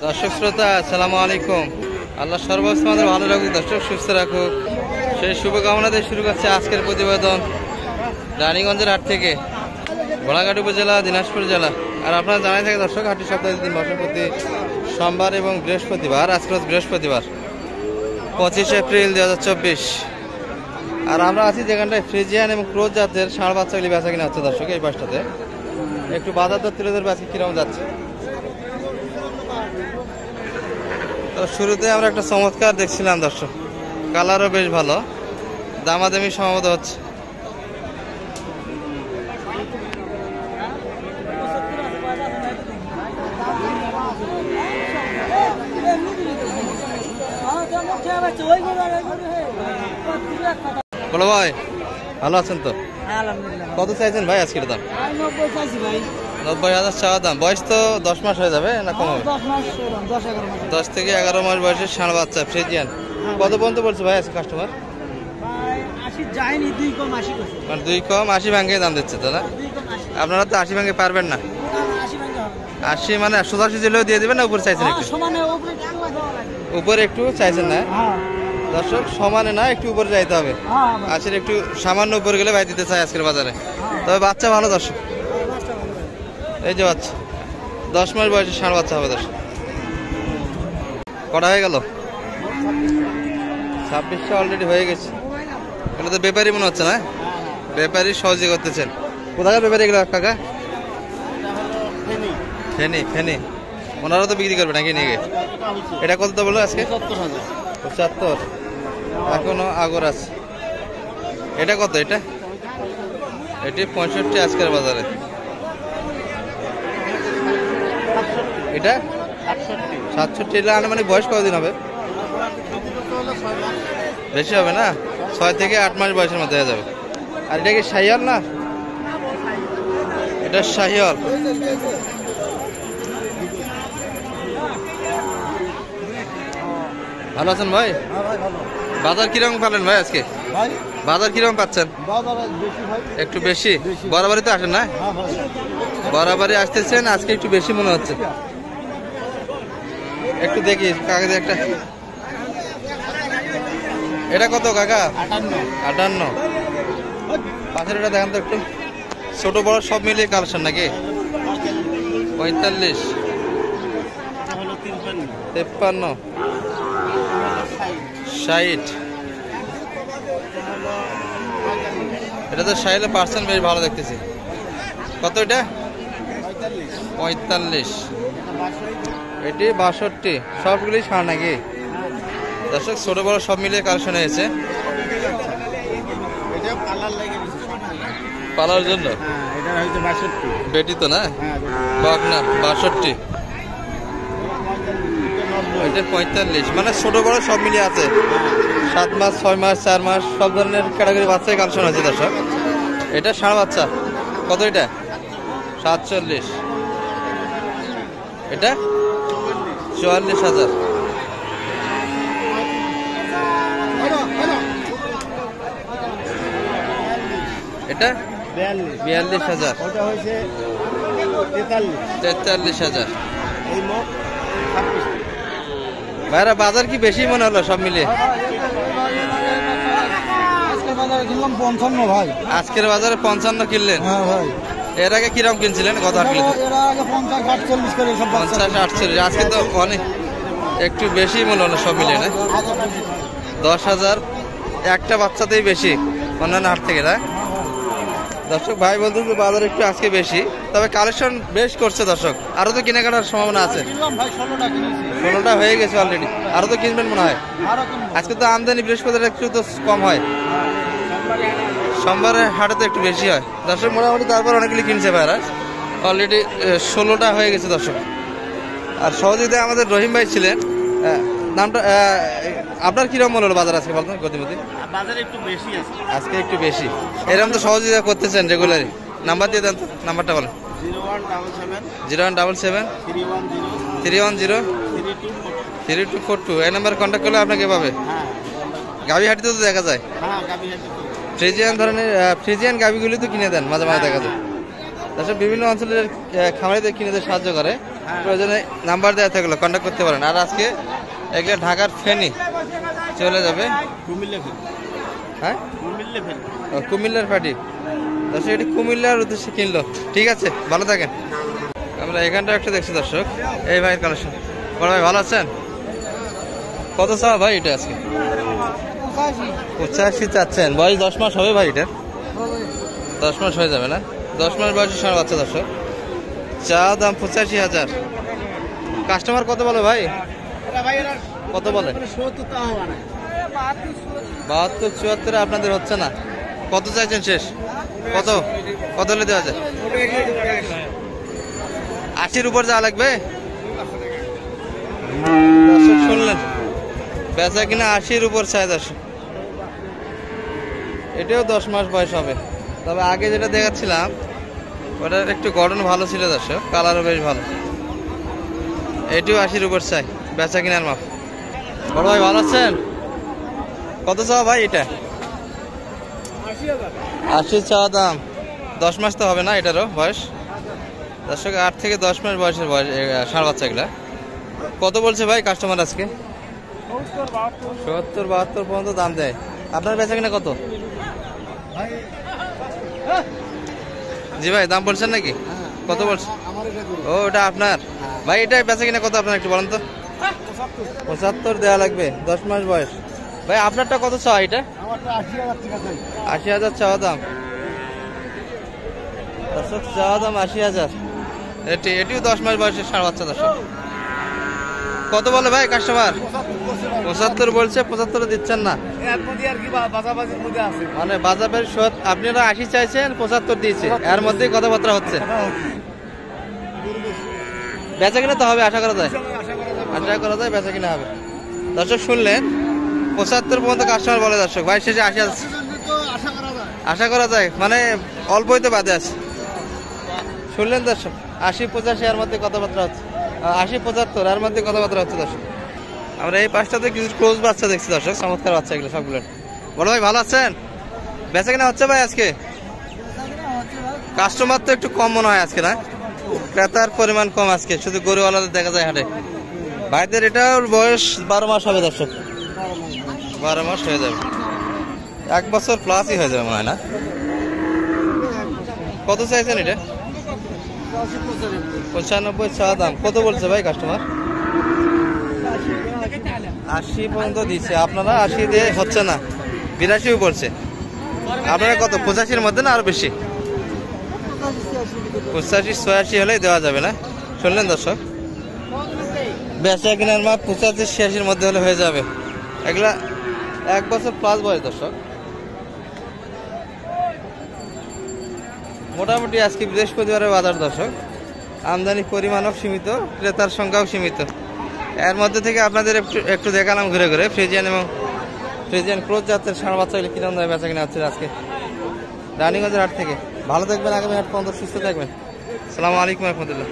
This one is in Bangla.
দর্শক শ্রোতা আসসালামু আলাইকুম। আল্লাহ সর্বস্তর আমাদের ভালো রাখুক, দর্শক সুস্থ রাখুক, সেই শুভকামনা দিয়ে শুরু করছে আজকের প্রতিবেদন রানীগঞ্জের হাট থেকে, ঘোড়াঘাট উপজেলা, দিনাজপুর জেলা। আর আপনারা জানাই থাকে দর্শক, হাটটি সপ্তাহে দিন বসে প্রতি সোমবার এবং বৃহস্পতিবার। আজকে বৃহস্পতিবার 25 এপ্রিল 2024। আর আমরা আছি যেখানটায় ফ্রিজিয়ান এবং ক্রোজ জাতের ষাঁড় বাচ্চাগুলি বেচা কিনা হচ্ছে দর্শক। এই পাশটাতে একটু বাজার দর তুলে ধরবে আজকে কিরকম যাচ্ছে। তো শুরুতে আমরা একটা চমৎকার দেখছিলাম দর্শক, কালারও বেশ ভালো, দামাদামি সম্ভবত হচ্ছে। বলো ভাই, ভালো আছেন তো? কত চাইছেন ভাই আজকের দাম? 90,000 চাওয়া দাম। বয়স তো 10 মাস হয়ে যাবে না কম হবে? 10 থেকে 11 মাস বয়সের ষাঁড় বাচ্চা ফ্রিজিয়ান। কত পর্যন্ত বলছে ভাই আজকে কাস্টমার? 2 কম 80 ভাঙে দাম দিচ্ছে তো না? আপনারা তো 80 ভাঙে পারবেন না। 80 মানে 80 দিলেও দিয়ে দেবেন না? উপরে চাইছেন একটু? উপরে একটু চাইছেন না দর্শক? সমানে না, একটু উপরে যাইতে হবে। 80 একটু সামান্য উপরে গেলে ভাই দিতে চাই আজকের বাজারে। তবে বাচ্চা ভালো দর্শক, এই যে বাচ্চা 10 মাস বয়সে ষাঁড় বাচ্চা হবে দর্শক। কটা হয়ে গেল? 26টা অলরেডি হয়ে গেছে। এগুলো তো ব্যাপারী মনে হচ্ছে না? ব্যাপারী সহজে করতেছেন। কোথাকার ব্যাপারী এগুলো কাকা? ফেনি। ফেনি ওনারা তো বিক্রি করবে নাকি নিয়ে? এটা কত বললো আজকে? 75। এখনো আগর আছে। এটা কত? এটা 65 আজকের বাজারে। এটা 67। এটা আনুমানিক বয়স কতদিন হবে? বেশি হবে না? 6 থেকে 8 মাস বয়সের মধ্যে হয়ে যাবে। আর এটা কি শাহিওয়াল না? এটা শাহিওয়াল। ভালো আছেন ভাই? বাজার কিরকম পালেন ভাই আজকে? বাজার কিরকম পাচ্ছেন? একটু বেশি। বরাবরই তো আসেন না? বরাবরই আসতেছেন, আজকে একটু বেশি মনে হচ্ছে। একটু দেখি কাকা একটা। এটা কত কাকা? 58। পাশের এটা দেখান তো একটু। ছোট বড় সব মিলিয়ে কালেকশন নাকি? 45, 53, 60। এটা তো 60% বেশ ভালো দেখতেছি। কত এটা? 45। এটি 62। সবগুলি ষাঁড় নাকি দর্শক? ছোট বড় সব মিলিয়ে কালেকশন হয়েছে। পালার জন্য বেটি তো না? বক না, 62। এটা 45, মানে ছোট বড় সব মিলিয়ে আছে। 7 মাস, 6 মাস, 4 মাস সব ধরনের ক্যাটাগরি বাচ্চাই কালেকশন হয়েছে দর্শক। এটা ষাঁড় বাচ্চা। কত এটা? 47। এটা 44,000। এটা 42,000। 43,000। ভাইরা বাজার কি বেশি মনে হলো সব মিলিয়ে? ভাই আজকের বাজারে 55 কিনলেন? এর আগে কিরকম কিনছিলেন? কত আট কিলো? 50, 48। আজকে তো অনেক একটু বেশি মনে হলো সব মিলিয়ে না? 10,000 একটা বাচ্চাতেই বেশি অন্যান্য হাট থেকে না দর্শক? ভাই বলতে বাজার একটু আজকে বেশি, তবে কালেকশন বেশ করছে দর্শক। আরো তো কেনাকাটার সম্ভাবনা আছে। 16টা হয়ে গেছে অলরেডি, আরো তো কিনবেন মনে হয়। আজকে তো আমদানি বৃহস্পতিবার একটু তো কম হয়, সোমবারে হাটে তো একটু বেশি হয় দর্শক মোটামুটি। তারপর অনেকগুলি কিনছে ভাইরা, অলরেডি 16টা হয়ে গেছে দর্শক। আর সহযোগিতায় আমাদের রহিম ভাই ছিলেন। নামটা আপনার কিরকম মনে হলো বাজার আজকে বলতেন? গতিবিধি বাজারে একটু বেশি আছে আজকে, একটু বেশি। এরকম তো সহযোগিতা করতেছেন রেগুলারই। নাম্বার দিয়ে দেন তো, নাম্বারটা বলেন। 0177 310 3242। এই নাম্বার কন্ট্যাক্ট করলে আপনাকে পাবে। গাভী হাটিতে তো দেখা যায়। ফ্রিজিয়ান ধরনের ফ্রিজিয়ান গাভীগুলি তো কিনে দেন মাঝে মাঝে দেখা যায়। তাছাড়া বিভিন্ন অঞ্চলের খামারিদের কিনে সাহায্য করে। প্রয়োজনে নাম্বার দেওয়া থাকলো, কন্ট্যাক্ট করতে পারেন। আর আজকে এগুলো ঢাকার ফেনী চলে যাবে। হ্যাঁ, কুমিল্লার পাটি। দর্শক এটি কুমিল্লার উদ্দেশ্যে কিনলো। ঠিক আছে, ভালো থাকেন। আমরা এখানটা একটা দেখছি দর্শক, এই ভাইয়ের কালেকশন। বড় ভাই ভালো আছেন? কত চাওয়া ভাই এটা আজকে? 85 চাচ্ছেন। বয়স 10 মাস হবে ভাই এটা? 10 মাস হয়ে যাবে না? 10 মাস বয়সী ষাঁড় বাচ্চা দর্শক। চা দাম 85,000। কাস্টমার কত বলে ভাই? কত বলে? 72 74 আপনাদের হচ্ছে না? কত চাইছেন শেষ? কত কত হলে দেওয়া যায়? 80-র উপর যাওয়া লাগবে। দর্শক শুনলেন, বেচা কিনা 80-র উপর চাই দর্শক। এটাও 10 মাস বয়স হবে। তবে আগে যেটা দেখাচ্ছিলাম ওটার একটু গঠন ভালো ছিল দর্শক, কালারও বেশ ভালো। এটিও 80-র উপর চাই, বেচা কিনার মাপ। বড় ভাই ভালো আছেন? কত চাওয়া ভাই এটা? 80 চাওয়া দাম। 10 মাস তো হবে না এটারও বয়স দর্শক। 8 থেকে 10 মাস বয়সের বয়স ষাঁড় বাচ্চা এগুলা। কত বলছে ভাই কাস্টমার আজকে? 70-72 পর্যন্ত দাম দেয়। আপনার বেচা কিনা কত? জি ভাই, দাম বলছেন নাকি? কত বলছেন? ও, ওটা আপনার ভাই। এটা বেচা কিনা কত আপনার একটু বলেন তো? 75 দেওয়া লাগবে। 10 মাস বয়স। ভাই আপনারটা কত চাওয়া এটা? 80,000 চাওয়া দাম দর্শক। চাওয়া দাম 80,000। এটিও 10 মাস বয়সের ষাঁড় বাচ্চা দর্শক। কত বলে ভাই কাস্টমার? 75 বলছে। 75 দিচ্ছেন না মানে বাজারের আপনারা 80 চাইছেন, 75 দিয়েছে, এর মধ্যেই কথাবার্তা হচ্ছে। বেচা কিনা তো হবে, আশা করা যায়। আশা করা যায় বেচা কিনা হবে দর্শক। শুনলেন, 75 পর্যন্ত কাস্টমার বলে দর্শক। ভাই শেষে 80 আশা করা যায়, মানে অল্পই তো বাদে আছে। শুনলেন দর্শক, 80-85 এর মধ্যে কথাবার্তা হচ্ছে। 80-75 এর মধ্যে কথাবার্তা হচ্ছে দর্শক। আমরা এই পাশটাতে কিছু ক্লোজ বাচ্চা দেখছি দর্শক, চমৎকার বাচ্চা এগুলো সবগুলো। বড় ভাই ভালো আছেন? বেচা কিনা হচ্ছে ভাই আজকে? কাস্টমার তো একটু কম মনে হয় আজকে, না? ক্রেতার পরিমাণ কম আজকে, শুধু গরুওয়ালাদের দেখা যায় হাটে। ভাইদের এটার বয়স 12 মাস হবে দর্শক। 12 মাস হয়ে যাবে, 1 বছর প্লাসই হয়ে যাবে মনে হয়, না? কত চাইছেন এটা? 95 চাওয়া দাম। কত বলছে ভাই কাস্টমার? 80 পর্যন্ত দিচ্ছে। আপনারা 80 দিয়ে হচ্ছে না, 82 বলছে। আপনারা কত? 85-র মধ্যে না আরো বেশি? 85-86 হলেই দেওয়া যাবে, না? শুনলেন দর্শক, বেচা কিনার মাপ 85-86-র মধ্যে হলে হয়ে যাবে। এগুলা 1 বছর প্লাস বয়স দর্শক। মোটামুটি আজকে বৃহস্পতিবারের বাজার দর্শক। আমদানির পরিমাণও সীমিত, ক্রেতার সংখ্যাও সীমিত। এর মধ্যে থেকে আপনাদের একটু দেখালাম ঘুরে ঘুরে ফ্রিজিয়ান এবং ফ্রিজিয়ান ক্রোজ জাতের ষাঁড় বাচ্চাগুলি কিরম দামে বেচা কিনা হচ্ছে আজকে রানীগঞ্জের হাট থেকে। ভালো থাকবেন, আগামী হাট পর্যন্ত সুস্থ থাকবেন। আসসালামু আলাইকুম রহমতুল্লাহ।